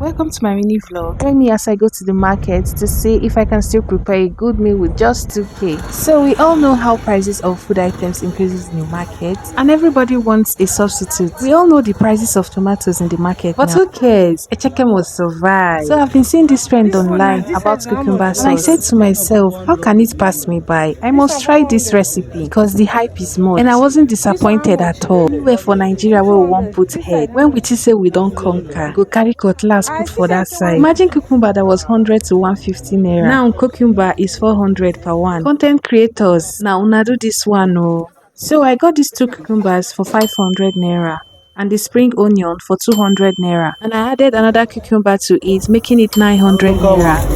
Welcome to my mini vlog. Join me as I go to the market to see if I can still prepare a good meal with just 2k. So we all know how prices of food items increases in the market and everybody wants a substitute. We all know the prices of tomatoes in the market but now. Who cares? Echeke must survive. So I've been seeing this trend online about cucumber sauce and I said to myself, how can it pass me by? I must try this recipe because the hype is much and I wasn't disappointed at all. Anywhere for Nigeria where we won't put head, when we say we don't conquer, go carry cutlass put for that side. Imagine cucumber that was 100 to 150 naira. Now cucumber is 400 per one. Content creators, now una do this one oh. So I got these two cucumbers for 500 naira and the spring onion for 200 naira and I added another cucumber to it, making it 900 naira.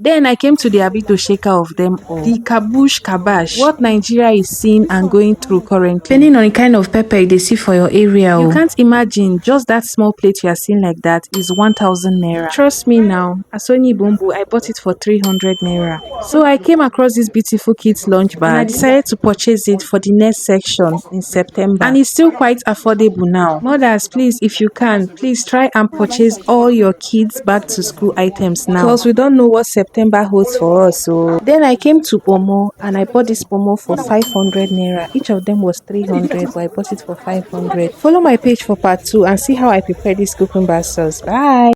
Then I came to the Abito shaker of them all. The kabash. What Nigeria is seeing and going through currently. Depending on the kind of pepper they see for your area. You can't imagine just that small plate you are seeing like that is 1000 naira. Trust me now, Asoni Bumbu, I bought it for 300 naira. So I came across this beautiful kids lunch bag and I decided to purchase it for the next section in September. And it's still quite affordable now. Mothers, please, if you can, please try and purchase all your kids back to school items now. Because we don't know what September holds for us. So then I came to Pomo and I bought this Pomo for 500 naira. Each of them was 300 but I bought it for 500. Follow my page for part 2 and see how I prepare this cucumber sauce. Bye.